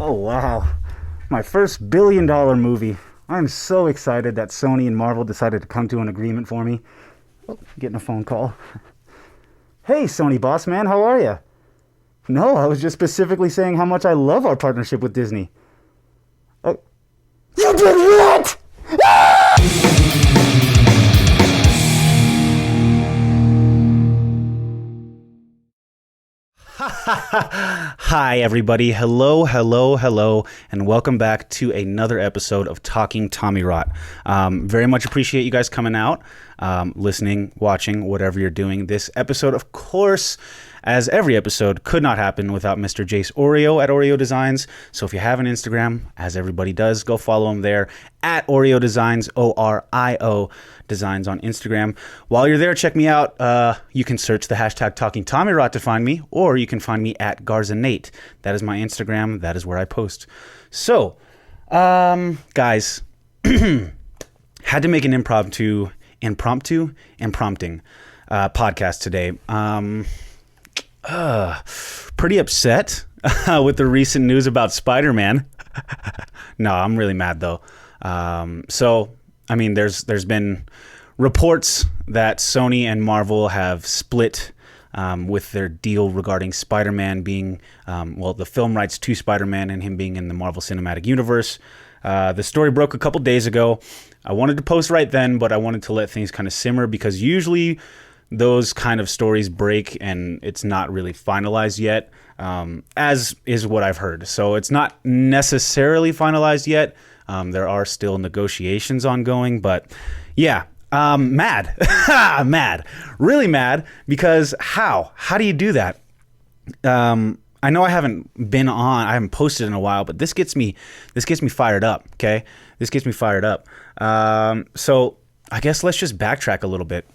Oh, wow. My first billion-dollar movie. I'm so excited that Sony and Marvel decided to come to an agreement for me. Oh, getting a phone call. Hey, Sony boss man, how are you? No, I was just specifically saying how much I love our partnership with Disney. Oh. You did what? Hi, everybody. Hello, and welcome back to another episode of Talking Tommy Rot. Very much appreciate you guys coming out, listening, watching, whatever you're doing. This episode, of course, as every episode, could not happen without Mr. Jace Oreo at Oreo Designs. So if you have an Instagram, as everybody does, go follow him there at Oreo Designs, O-R-I-O Designs on Instagram. While you're there, check me out. You can search the hashtag Talking Tommy Rot to find me, or you can find me at Garza Nate. That is my Instagram. That is where I post. So, guys, had to make an impromptu podcast today. Pretty upset with the recent news about Spiderman. No, I'm really mad though. So, I mean, there's been reports that Sony and Marvel have split with their deal regarding Spider-Man being, the film rights to Spider-Man and him being in the Marvel Cinematic Universe. The story broke a couple days ago. I wanted to post right then, but I wanted to let things kind of simmer because usually those kind of stories break and it's not really finalized yet, as is what I've heard. So it's not necessarily finalized yet. There are still negotiations ongoing, but yeah, mad, really mad because how do you do that? I know I haven't posted in a while, but this gets me fired up. Okay. This gets me fired up. So I guess let's just backtrack a little bit.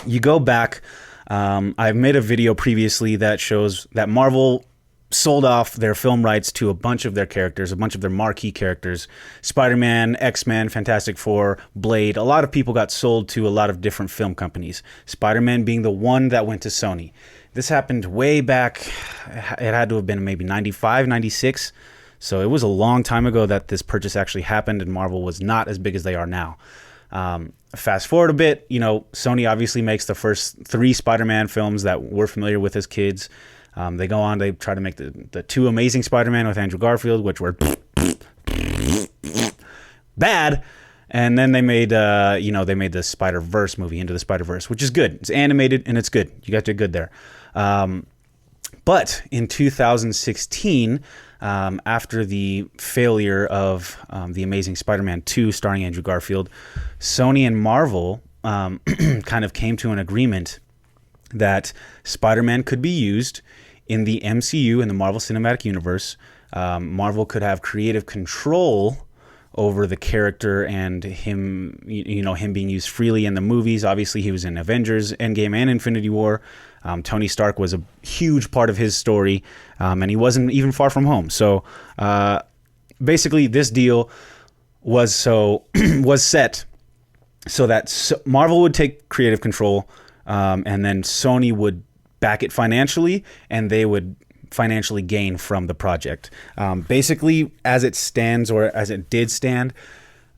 You go back, I've made a video previously that shows that Marvel sold off their film rights to a bunch of their characters, a bunch of their marquee characters, Spider-Man, X-Men, Fantastic Four, Blade. A lot of people got sold to a lot of different film companies, Spider-Man being the one that went to Sony. This happened way back, it had to have been maybe 95, 96. So it was a long time ago that this purchase actually happened and Marvel was not as big as they are now. Fast forward a bit, Sony obviously makes the first 3 Spider-Man films that we're familiar with as kids. They go on, they try to make the 2 Amazing Spider-Man with Andrew Garfield, which were bad. And then they made the Spider-Verse movie, Into the Spider-Verse, which is good. It's animated and it's good. You guys did good there. But in 2016, after the failure of The Amazing Spider-Man 2 starring Andrew Garfield, Sony and Marvel kind of came to an agreement that Spider-Man could be used in the MCU, in the Marvel Cinematic Universe. Marvel could have creative control over the character and him, him being used freely in the movies. Obviously, he was in Avengers, Endgame, and Infinity War. Tony Stark was a huge part of his story, and he wasn't even far from home. So basically, this deal was set so that Marvel would take creative control, and then Sony would back it financially, and they would financially gain from the project. Basically, as it stands, or as it did stand,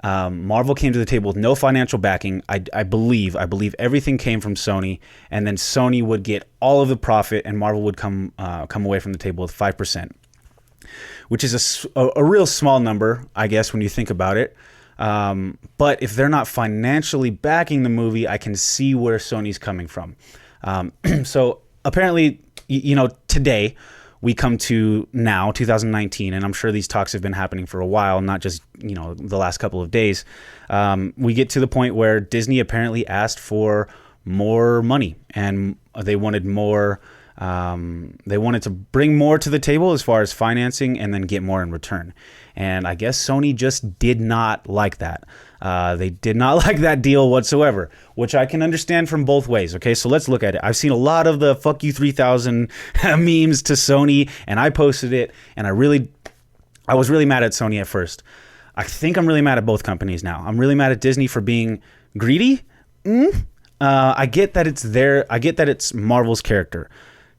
Marvel came to the table with no financial backing. I believe everything came from Sony, and then Sony would get all of the profit, and Marvel would come away from the table with 5%, which is a real small number, I guess, when you think about it. But if they're not financially backing the movie, I can see where Sony's coming from. So apparently, today we come to now 2019, and I'm sure these talks have been happening for a while, not just the last couple of days. We get to the point where Disney apparently asked for more money, and they wanted more. They wanted to bring more to the table as far as financing, and then get more in return. And I guess Sony just did not like that. They did not like that deal whatsoever, which I can understand from both ways. Okay, so let's look at it. I've seen a lot of the "fuck you 3000" memes to Sony, and I posted it, and I was really mad at Sony at first. I think I'm really mad at both companies now. I'm really mad at Disney for being greedy. I get that it's I get that it's Marvel's character.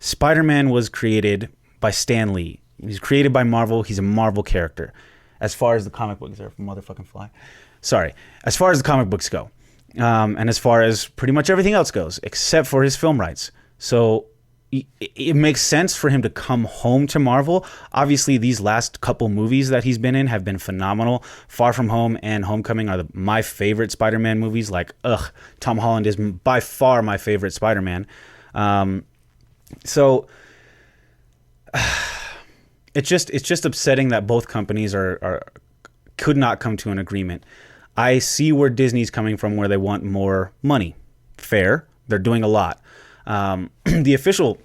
Spider-Man was created by Stan Lee. He's created by Marvel. He's a Marvel character. As far as the comic books, there, motherfucking fly. Sorry. As far as the comic books go, and as far as pretty much everything else goes, except for his film rights. So it makes sense for him to come home to Marvel. Obviously, these last couple movies that he's been in have been phenomenal. Far From Home and Homecoming are my favorite Spider-Man movies. Like, Tom Holland is by far my favorite Spider-Man. So it's just upsetting that both companies could not come to an agreement. I see where Disney's coming from, where they want more money. Fair. They're doing a lot. The official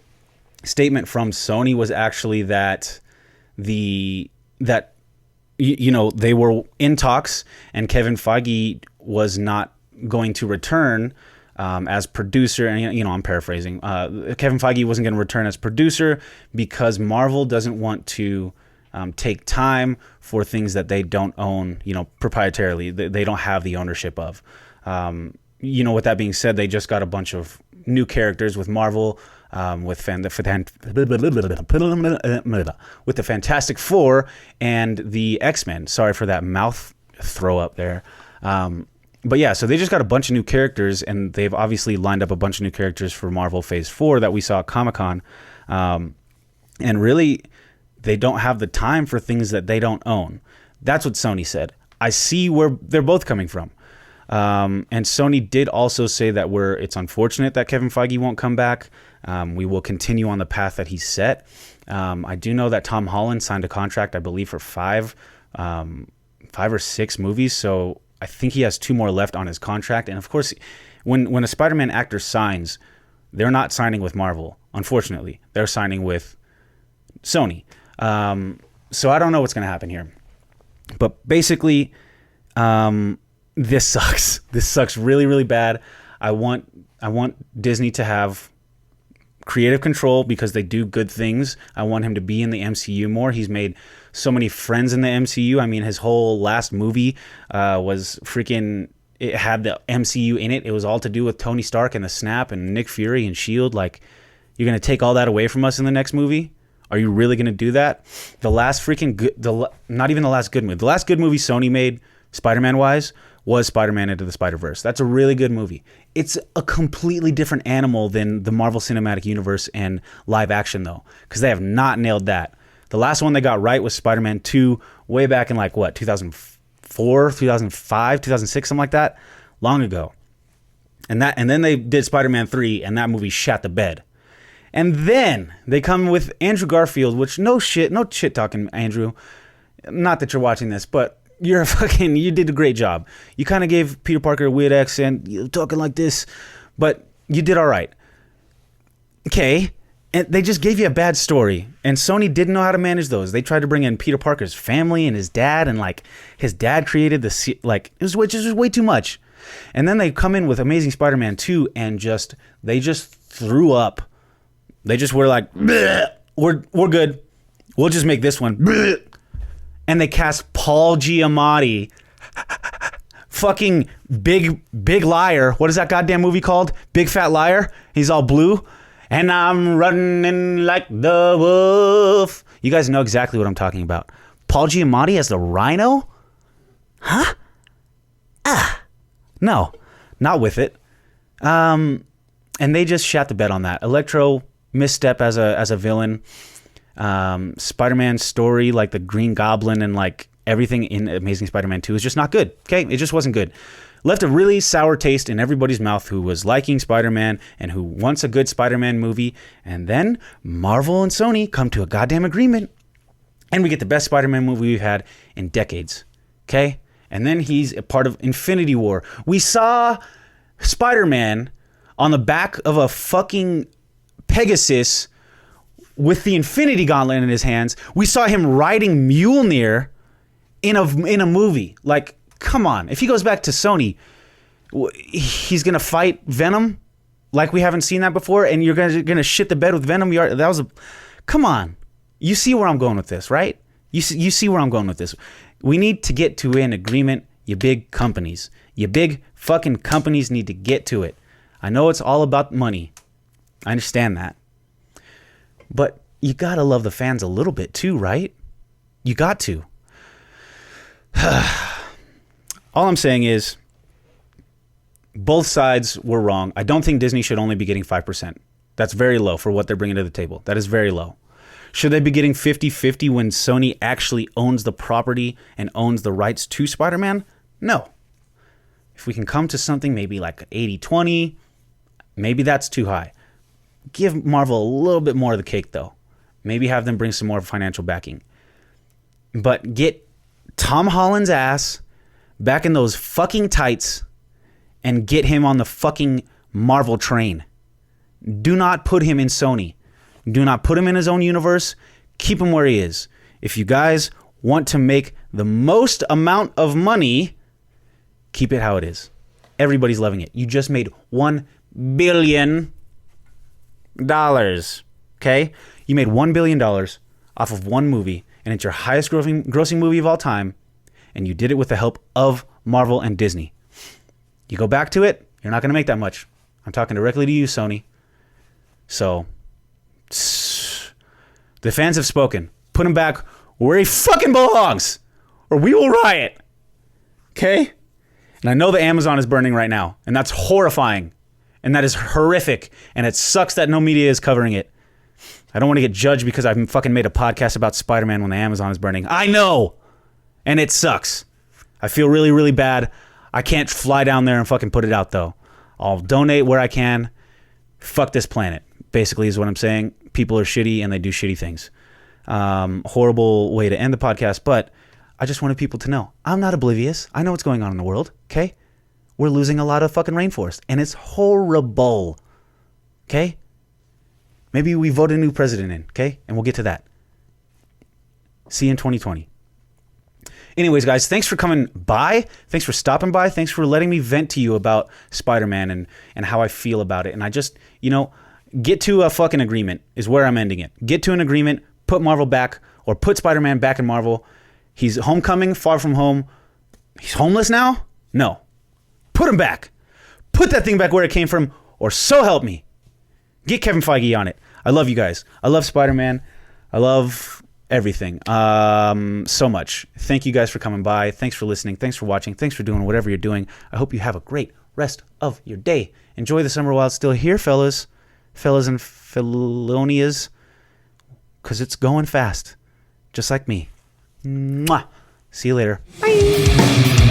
statement from Sony was actually that they were in talks, and Kevin Feige was not going to return as producer. And I'm paraphrasing. Kevin Feige wasn't going to return as producer because Marvel doesn't want to take time for things that they don't own, proprietarily. They don't have the ownership of. With that being said, they just got a bunch of new characters with Marvel, with the Fantastic Four and the X-Men. Sorry for that mouth throw up there. But yeah, so they just got a bunch of new characters, and they've obviously lined up a bunch of new characters for Marvel Phase 4 that we saw at Comic-Con. And really, they don't have the time for things that they don't own. That's what Sony said. I see where they're both coming from. And Sony did also say that it's unfortunate that Kevin Feige won't come back. We will continue on the path that he's set. I do know that Tom Holland signed a contract, I believe, for five or six movies. So I think he has 2 more left on his contract. And of course, when a Spider-Man actor signs, they're not signing with Marvel. Unfortunately, they're signing with Sony. So I don't know what's going to happen here. But basically, this sucks. This sucks really, really bad. I want Disney to have creative control because they do good things. I want him to be in the MCU more. He's made so many friends in the MCU. I mean, his whole last movie was freaking... It had the MCU in it. It was all to do with Tony Stark and the Snap and Nick Fury and S.H.I.E.L.D. Like, you're going to take all that away from us in the next movie? Are you really going to do that? The last freaking good... not even the last good movie. The last good movie Sony made, Spider-Man-wise, was Spider-Man Into the Spider-Verse. That's a really good movie. It's a completely different animal than the Marvel Cinematic Universe and live action, though, because they have not nailed that. The last one they got right was Spider-Man 2 way back in, 2004, 2005, 2006, something like that, long ago. And then they did Spider-Man 3, and that movie shat the bed. And then they come with Andrew Garfield, which no shit talking, Andrew. Not that you're watching this, but you did a great job. You kind of gave Peter Parker a weird accent, you talking like this, but you did all right. Okay, and they just gave you a bad story, and Sony didn't know how to manage those. They tried to bring in Peter Parker's family and his dad, and his dad created which is way too much. And then they come in with Amazing Spider-Man 2 and they just threw up. They just were like, we're good. We'll just make this one. Bleh. And they cast Paul Giamatti, fucking big liar. What is that goddamn movie called? Big Fat Liar. He's all blue. And I'm running like the wolf. You guys know exactly what I'm talking about. Paul Giamatti as the Rhino? Huh? No, not with it. And they just shat the bed on that. Electro misstep as a villain. Spider-Man's story, like the Green Goblin and everything in Amazing Spider-Man 2 is just not good. Okay, it just wasn't good. Left a really sour taste in everybody's mouth who was liking Spider-Man and who wants a good Spider-Man movie. And then Marvel and Sony come to a goddamn agreement, and we get the best Spider-Man movie we've had in decades. Okay, and then he's a part of Infinity War. We saw Spider-Man on the back of a fucking Pegasus with the Infinity Gauntlet in his hands. We saw him riding Mjolnir in a movie. Come on. If he goes back to Sony, he's going to fight Venom like we haven't seen that before, and you're going to shit the bed with Venom. Come on. You see where I'm going with this, right? You see where I'm going with this. We need to get to an agreement, you big companies. You big fucking companies need to get to it. I know it's all about money. I understand that. But you got to love the fans a little bit too, right? You got to. All I'm saying is both sides were wrong. I don't think Disney should only be getting 5%. That's very low for what they're bringing to the table. That is very low. Should they be getting 50-50 when Sony actually owns the property and owns the rights to Spider-Man? No. If we can come to something maybe like 80-20, maybe that's too high. Give Marvel a little bit more of the cake, though. Maybe have them bring some more financial backing. But get Tom Holland's ass back in those fucking tights and get him on the fucking Marvel train. Do not put him in Sony. Do not put him in his own universe. Keep him where he is. If you guys want to make the most amount of money, keep it how it is. Everybody's loving it. You just made $1 billion. Okay? You made $1 billion off of one movie, and it's your highest grossing movie of all time, and you did it with the help of Marvel and Disney. You go back to it, you're not going to make that much. I'm talking directly to you, Sony. So, the fans have spoken. Put him back where he fucking belongs, or we will riot. Okay? And I know the Amazon is burning right now, and that's horrifying, and that is horrific, and it sucks that no media is covering it. I don't want to get judged because I've fucking made a podcast about Spider-Man when the Amazon is burning. I know, and it sucks. I feel really, really bad. I can't fly down there and fucking put it out, though. I'll donate where I can. Fuck this planet, basically, is what I'm saying. People are shitty, and they do shitty things. Horrible way to end the podcast, but I just wanted people to know. I'm not oblivious. I know what's going on in the world, okay? We're losing a lot of fucking rainforest, and it's horrible, okay? Maybe we vote a new president in, okay? And we'll get to that. See you in 2020. Anyways, guys, thanks for coming by. Thanks for stopping by. Thanks for letting me vent to you about Spider-Man and how I feel about it. And I just, get to a fucking agreement is where I'm ending it. Get to an agreement, put Marvel back, or put Spider-Man back in Marvel. He's homecoming, far from home. He's homeless now? No. Put him back. Put that thing back where it came from, or so help me. Get Kevin Feige on it. I love you guys. I love Spider-Man. I love everything so much. Thank you guys for coming by. Thanks for listening. Thanks for watching. Thanks for doing whatever you're doing. I hope you have a great rest of your day. Enjoy the summer while it's still here, fellas and felonias, because it's going fast, just like me. Mwah. See you later. Bye.